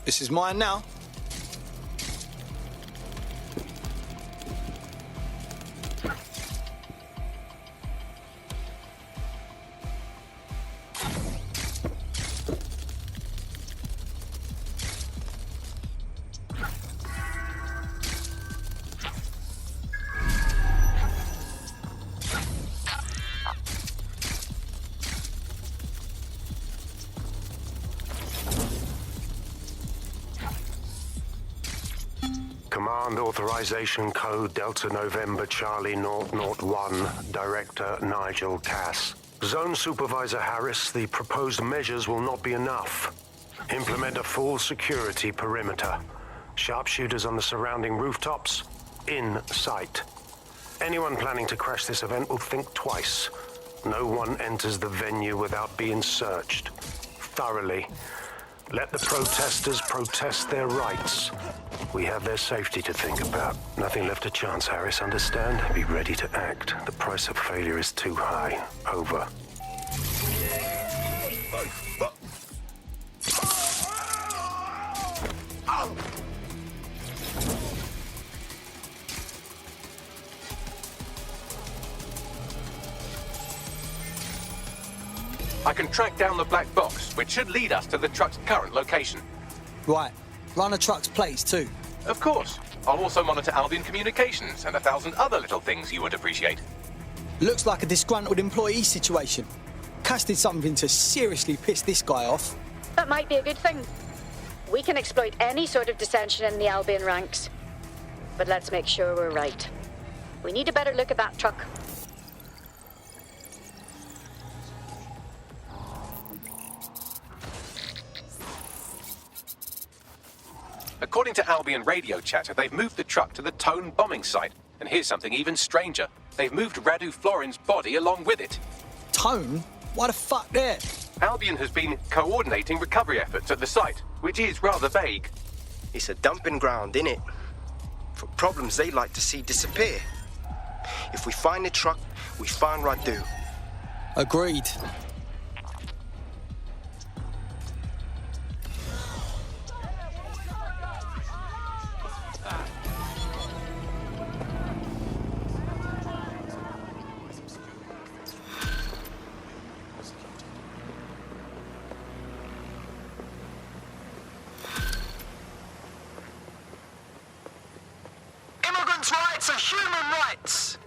This is mine now. Command authorization code Delta November Charlie 001, Director Nigel Cass. Zone Supervisor Harris, the proposed measures will not be enough. Implement a full security perimeter. Sharpshooters on the surrounding rooftops, in sight. Anyone planning to crash this event will think twice. No one enters the venue without being searched. Thoroughly. Let the protesters protest their rights. We have their safety to think about. Nothing left to chance, Harris, understand? Be ready to act. The price of failure is too high. Over. I can track down the black box, which should lead us to the truck's current location. Right. Run the truck's plates too. Of course. I'll also monitor Albion communications and 1,000 other little things you would appreciate. Looks like a disgruntled employee situation. Cass did something to seriously piss this guy off. That might be a good thing. We can exploit any sort of dissension in the Albion ranks. But let's make sure we're right. We need a better look at that truck. According to Albion radio chatter, they've moved the truck to the Tone bombing site. And here's something even stranger. They've moved Radu Florin's body along with it. Tone? Why the fuck there? Albion has been coordinating recovery efforts at the site, which is rather vague. It's a dumping ground, innit? For problems they like to see disappear. If we find the truck, we find Radu. Agreed. Immigrants' rights are human rights!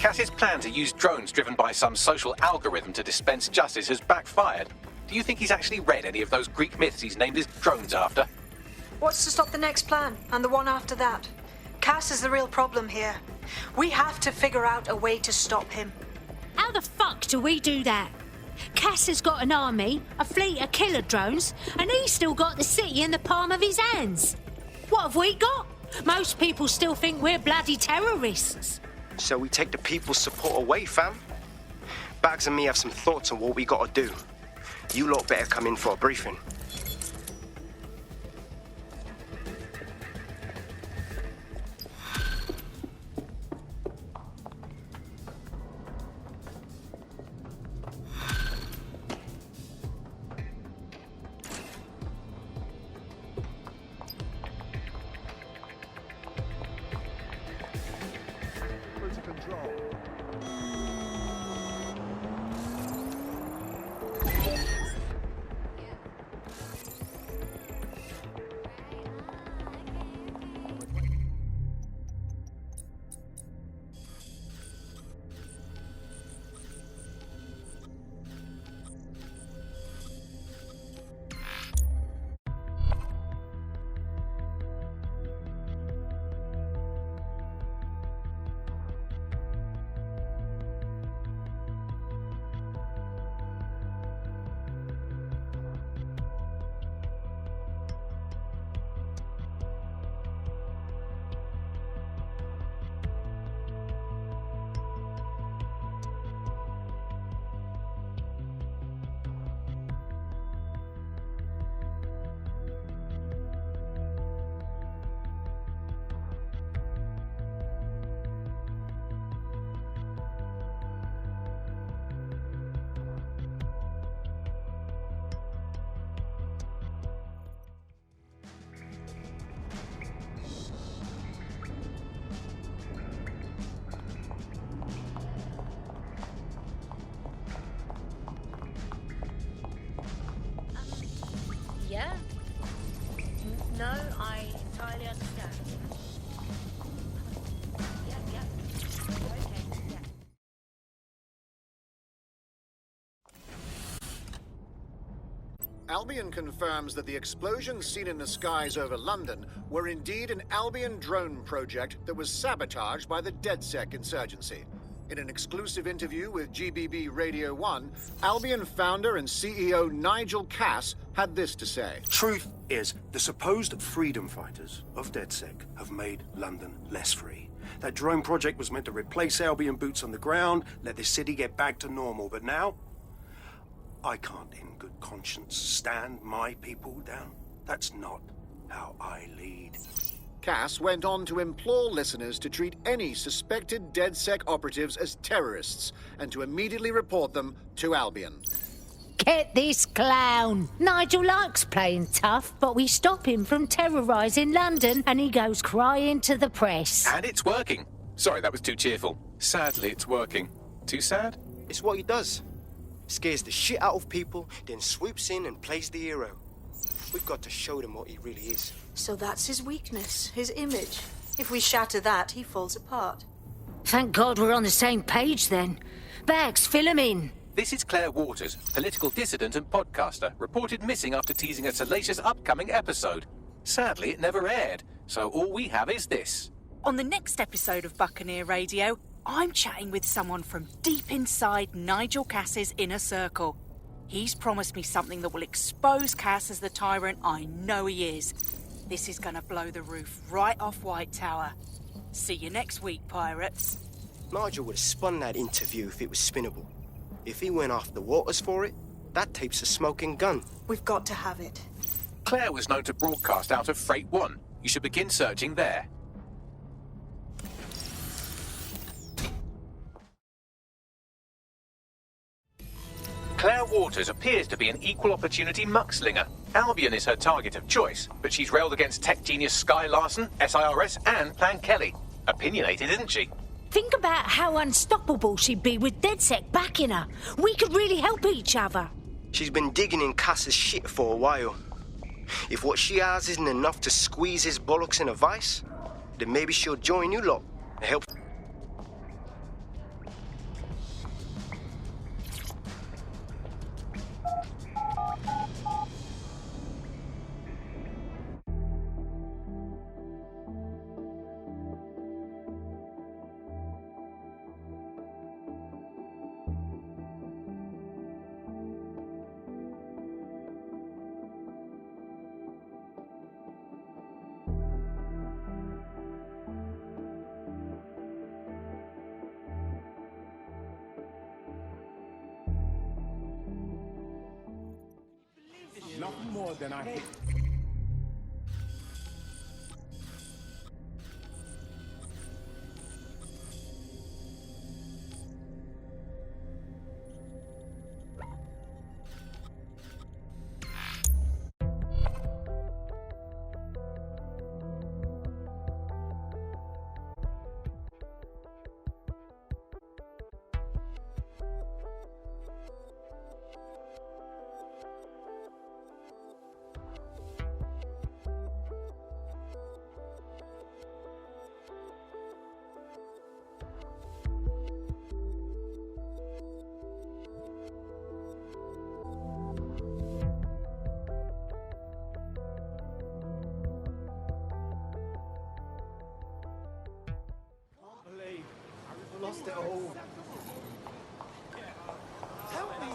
Cass's plan to use drones driven by some social algorithm to dispense justice has backfired. Do you think he's actually read any of those Greek myths he's named his drones after? What's to stop the next plan, and the one after that? Cass is the real problem here. We have to figure out a way to stop him. How the fuck do we do that? Cass has got an army, a fleet of killer drones, and he's still got the city in the palm of his hands. What have we got? Most people still think we're bloody terrorists. So we take the people's support away, fam? Bags and me have some thoughts on what we gotta do. You lot better come in for a briefing. Yeah? No, I entirely understand. Yeah. Okay, yeah. Albion confirms that the explosions seen in the skies over London were indeed an Albion drone project that was sabotaged by the DedSec insurgency. In an exclusive interview with GBB Radio 1, Albion founder and CEO Nigel Cass had this to say. Truth is, the supposed freedom fighters of DedSec have made London less free. That drone project was meant to replace Albion boots on the ground, let the city get back to normal, but now I can't in good conscience stand my people down. That's not how I lead. Cass went on to implore listeners to treat any suspected DedSec operatives as terrorists and to immediately report them to Albion. Get this clown. Nigel likes playing tough, but we stop him from terrorising London and he goes crying to the press. And it's working. Sorry, that was too cheerful. Sadly, it's working. Too sad? It's what he does. Scares the shit out of people, then swoops in and plays the hero. We've got to show them what he really is. So that's his weakness, his image. If we shatter that, he falls apart. Thank God we're on the same page then. Bags, fill him in. This is Claire Waters, political dissident and podcaster, reported missing after teasing a salacious upcoming episode. Sadly, it never aired, so all we have is this. On the next episode of Buccaneer Radio, I'm chatting with someone from deep inside Nigel Cass's inner circle. He's promised me something that will expose Cass as the tyrant I know he is. This is gonna blow the roof right off White Tower. See you next week, pirates. Nigel would have spun that interview if it was spinnable. If he went after Waters for it, that tape's a smoking gun. We've got to have it. Claire was known to broadcast out of Freight 1. You should begin searching there. Claire Waters appears to be an equal opportunity muckslinger. Albion is her target of choice, but she's railed against tech genius Sky Larson, SIRS, and Plan Kelly. Opinionated, isn't she? Think about how unstoppable she'd be with DedSec backing her. We could really help each other. She's been digging in Cass's shit for a while. If what she has isn't enough to squeeze his bollocks in a vice, then maybe she'll join you lot and help. nothing more than I hate. Lost it all. Help me.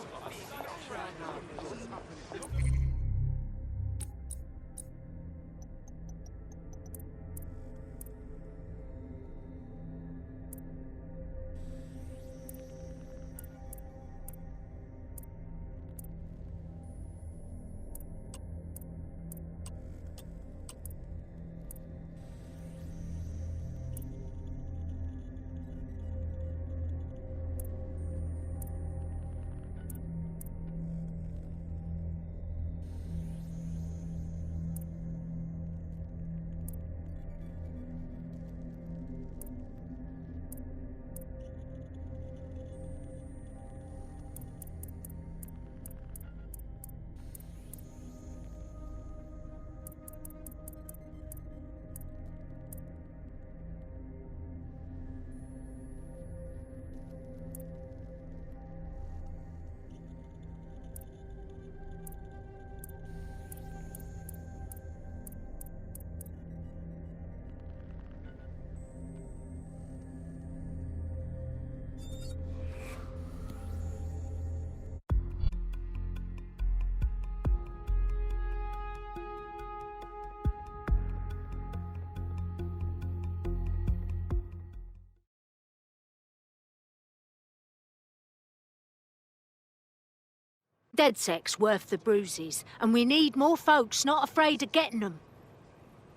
DedSec's worth the bruises, and we need more folks not afraid of getting them.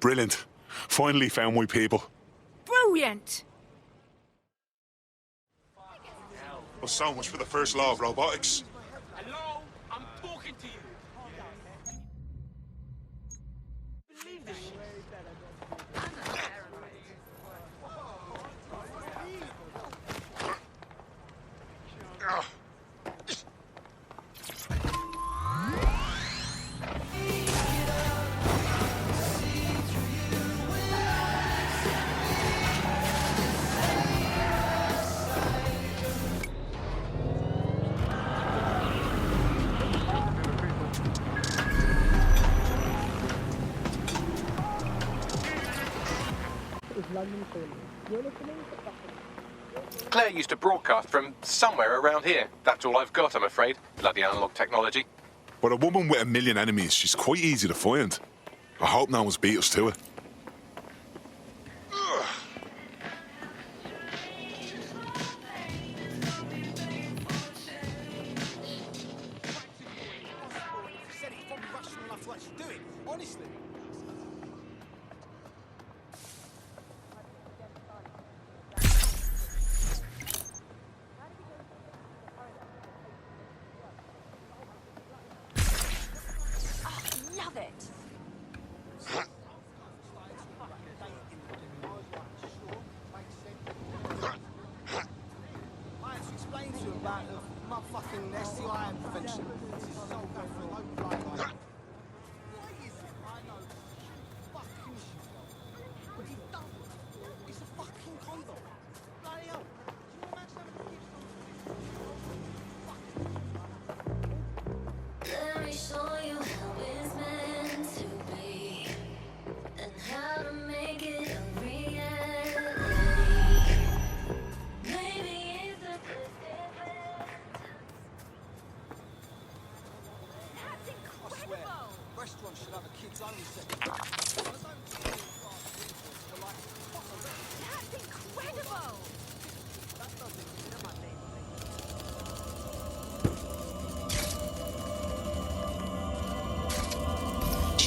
Brilliant. Finally found my people. Brilliant! Well, so much for the first law of robotics. Hello? I'm talking to you. Believe this shit. Claire used to broadcast from somewhere around here. That's all I've got, I'm afraid. Bloody analog technology. But a woman with a million enemies, she's quite easy to find. I hope no one's beat us to it. Honestly. Love it. I had to explain to him about the motherfucking STI prevention. This is so good for an open line. Why is it? I know. Fucking shit. But he don't. It's a fucking condom. Bloody hell. Do you imagine having kids? Let me show you how it's meant to be and how to make it a reality. Maybe it's a That's incredible. Restaurants should have a kids only section. That's incredible. That doesn't fit my name.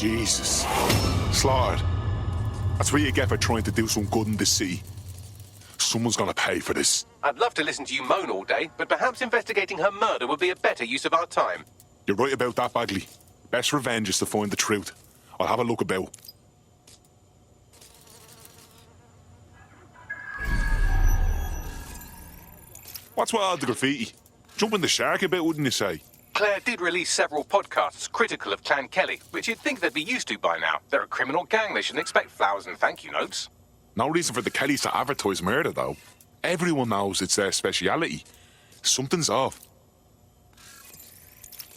Jesus. Slaughtered. That's what you get for trying to do some good in this city. Someone's gonna pay for this. I'd love to listen to you moan all day, but perhaps investigating her murder would be a better use of our time. You're right about that, Bagley. Best revenge is to find the truth. I'll have a look about. What's with all the graffiti? Jumping the shark a bit, wouldn't you say? Claire did release several podcasts critical of Clan Kelly, which you'd think they'd be used to by now. They're a criminal gang, they shouldn't expect flowers and thank you notes. No reason for the Kellys to advertise murder, though. Everyone knows it's their speciality. Something's off.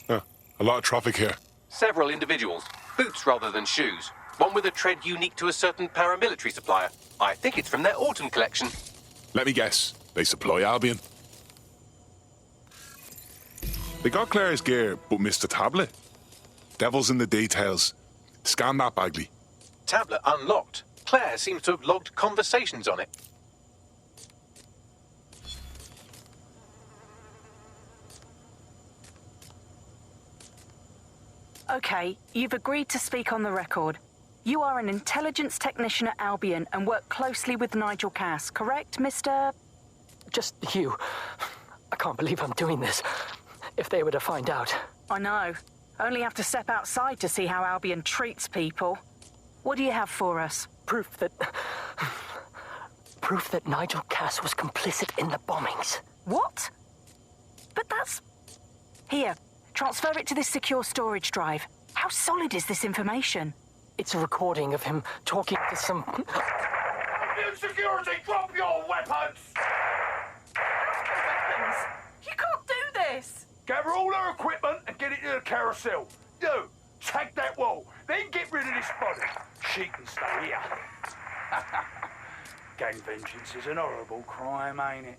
A lot of traffic here. Several individuals, boots rather than shoes. One with a tread unique to a certain paramilitary supplier. I think it's from their autumn collection. Let me guess. They supply Albion. They got Claire's gear, but missed the tablet. Devil's in the details. Scan that, Bagley. Tablet unlocked. Claire seems to have logged conversations on it. Okay, you've agreed to speak on the record. You are an intelligence technician at Albion and work closely with Nigel Cass, correct, Mr...? Just you. I can't believe I'm doing this. If they were to find out. I know. Only have to step outside to see how Albion treats people. What do you have for us? Proof that Nigel Cass was complicit in the bombings. What? But that's... Here, transfer it to this secure storage drive. How solid is this information? It's a recording of him talking to some... Albion security, drop your weapons! Weapons? You can't do this! Gather all her equipment and get it to the carousel. You, tag that wall, then get rid of this body. She can stay here. Gang vengeance is an horrible crime, ain't it?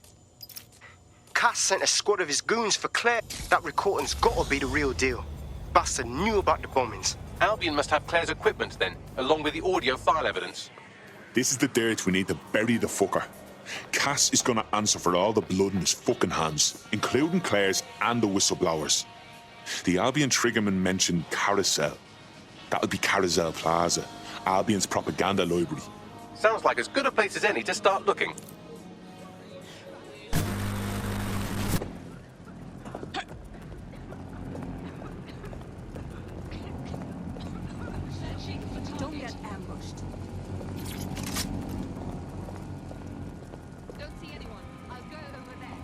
Cass sent a squad of his goons for Claire. That recording's gotta be the real deal. Bastard knew about the bombings. Albion must have Claire's equipment then, along with the audio file evidence. This is the dirt we need to bury the fucker. Cass is gonna answer for all the blood in his fucking hands, including Claire's and the whistleblowers. The Albion triggerman mentioned Carousel. That'll be Carousel Plaza, Albion's propaganda library. Sounds like as good a place as any to start looking. Don't get ambushed. Don't see anyone. I'll go over there.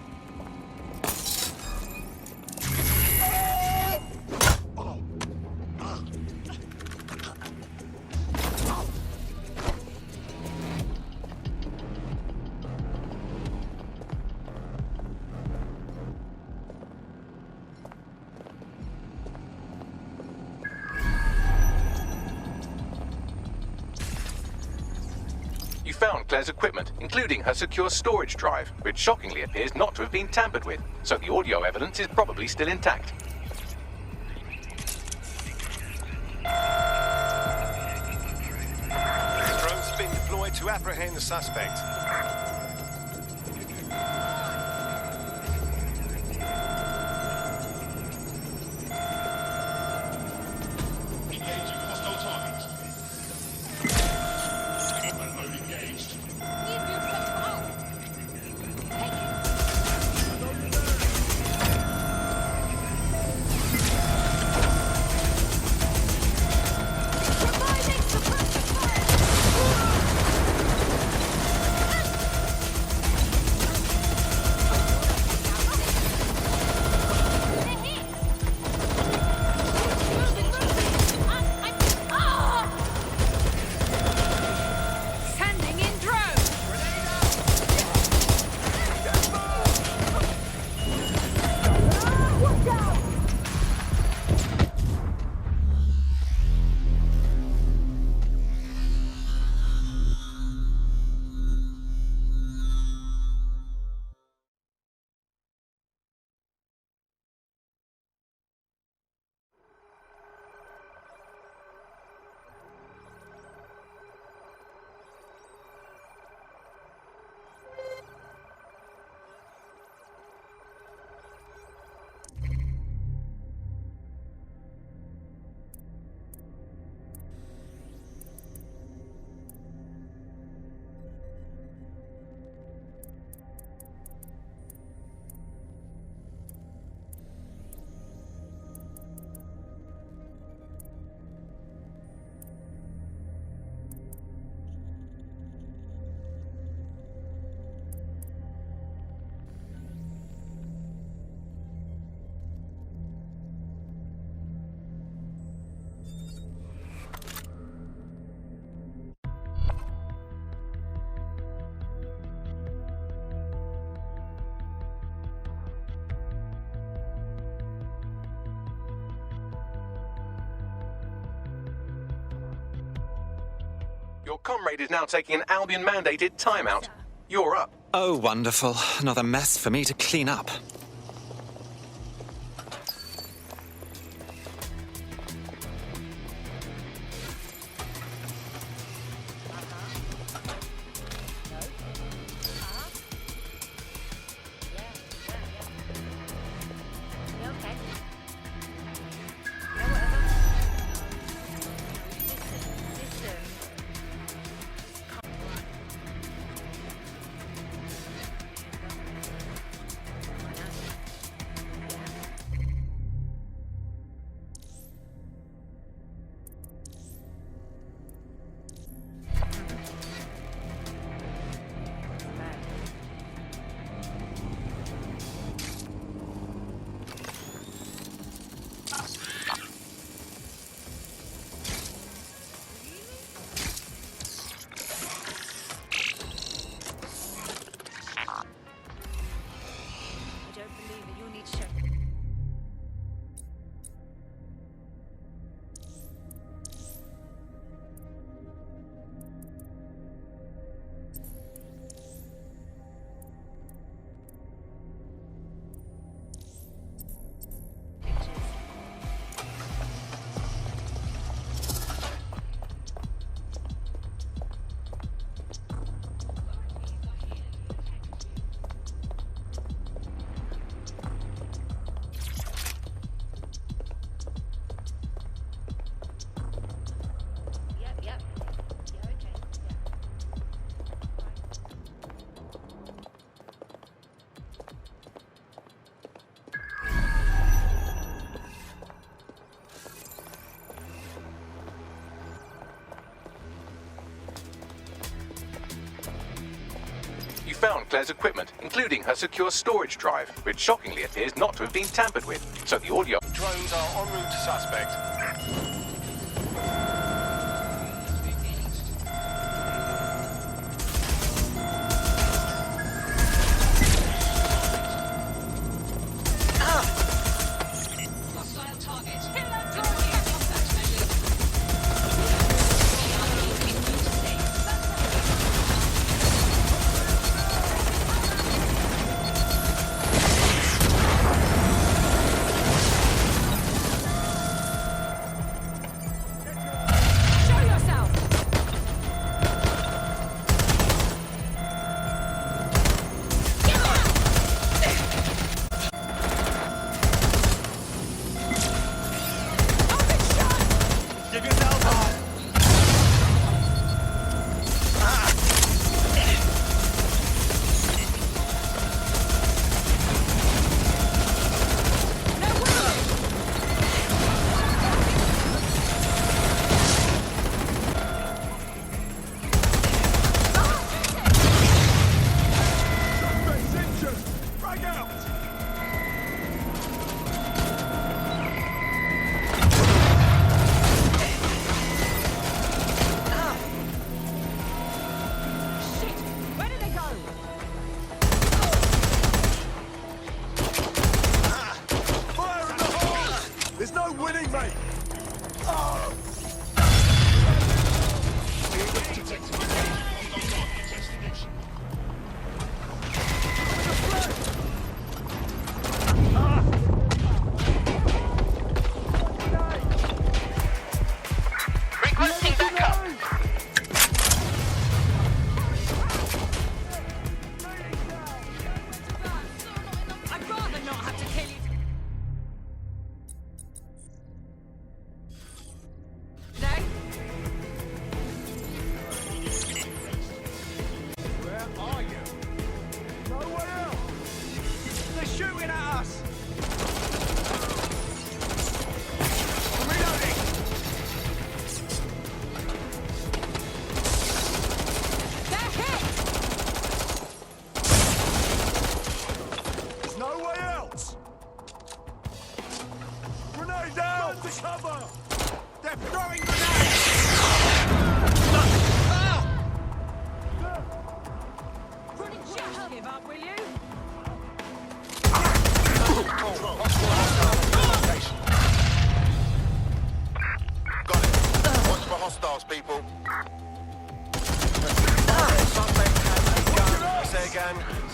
You found Claire's equipment, including her secure storage drive, which shockingly appears not to have been tampered with, so the audio evidence is probably still intact. Drones been deployed to apprehend the suspect. Sending in drones! Watch out! Your comrade is now taking an Albion-mandated timeout. You're up. Oh, wonderful. Another mess for me to clean up. Found Claire's equipment, including her secure storage drive, which shockingly appears not to have been tampered with. So the audio... Drones are en route to suspect.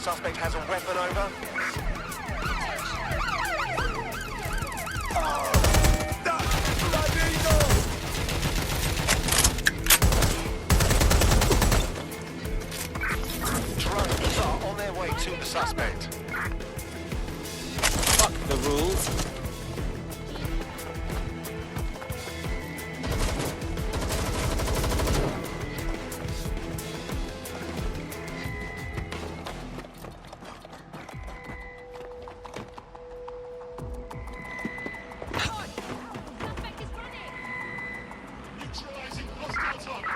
suspect has a weapon, over. Drones are on their way to the suspect. Fuck the rules.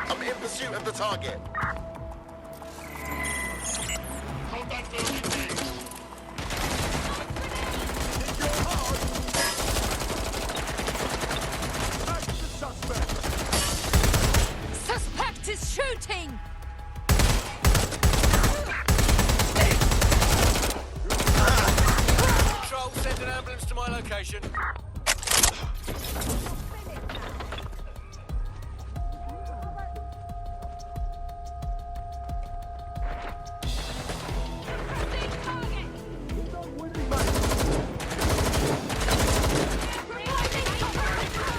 I'm in pursuit of the target. Suspect is shooting! Control, send an ambulance to my location.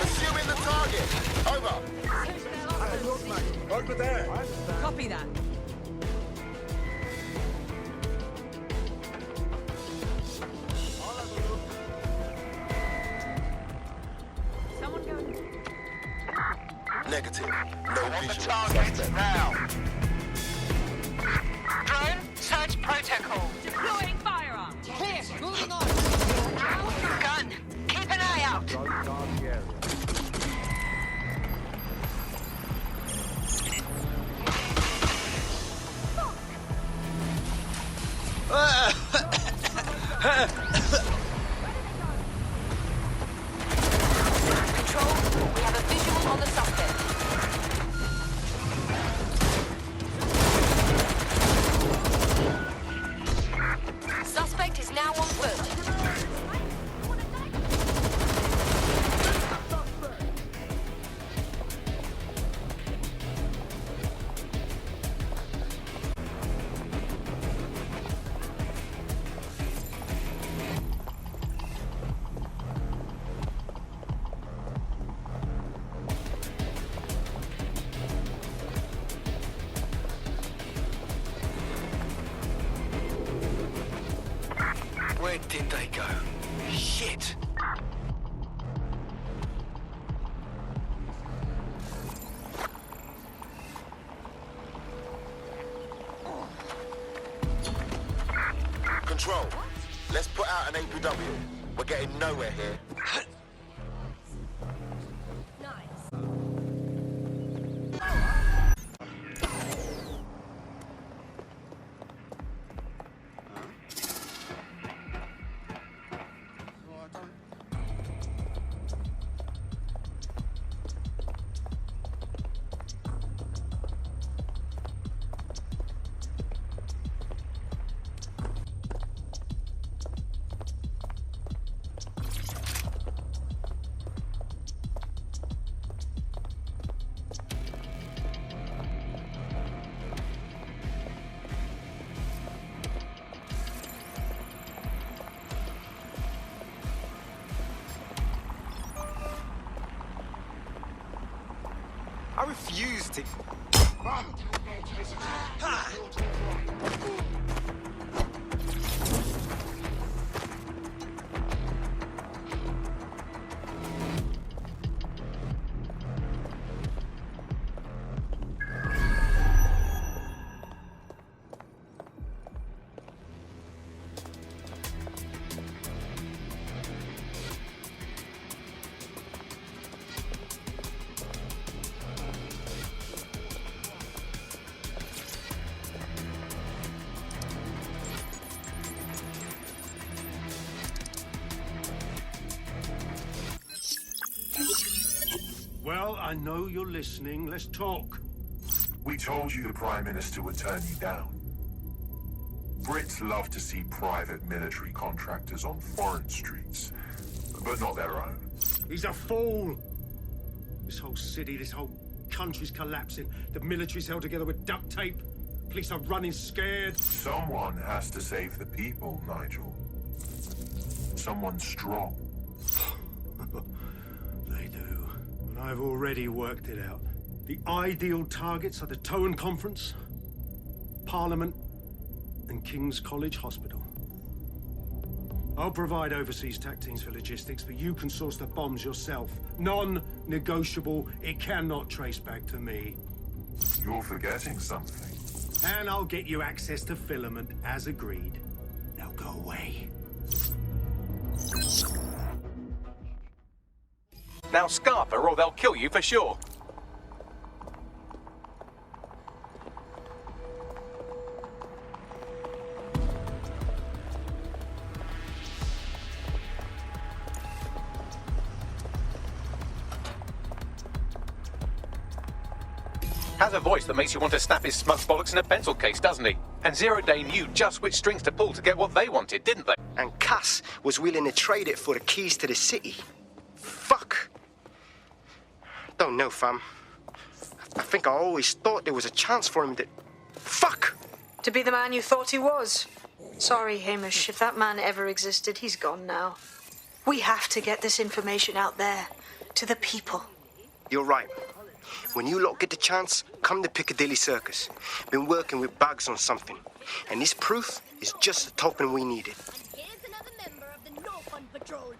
Pursuing the target. Over. Over there. Copy that. Someone going? Negative. No visual target suspect. now. Drone, search protocol. Deploying firearm. Clear, moving on. Gun, keep an eye out. Control, we have a visual on the suspect. Suspect is now on foot. Where did they go? Shit. Control, let's put out an APW. We're getting nowhere here. I refuse to. Well, I know you're listening. Let's talk. We told you the Prime Minister would turn you down. Brits love to see private military contractors on foreign streets, but not their own. He's a fool. This whole city, this whole country's collapsing. The military's held together with duct tape. Police are running scared. Someone has to save the people, Nigel. Someone strong. They do. And I've already worked it out. The ideal targets are the Towan Conference, Parliament, and King's College Hospital. I'll provide overseas tac teams for logistics, but you can source the bombs yourself. Non-negotiable. It cannot trace back to me. You're forgetting something. And I'll get you access to filament, as agreed. Now go away. Now scarp her or they'll kill you for sure. Has a voice that makes you want to snap his smug bollocks in a pencil case, doesn't he? And Zero Day knew just which strings to pull to get what they wanted, didn't they? And Cass was willing to trade it for the keys to the city. Fuck. Don't know, fam. I think I always thought there was a chance for him to... Fuck! To be the man you thought he was. Sorry, Hamish. If that man ever existed, he's gone now. We have to get this information out there, to the people. You're right. When you lot get the chance, come to Piccadilly Circus. Been working with Bugs on something. And this proof is just the token we needed. Here's another member of the No Fun Patrol.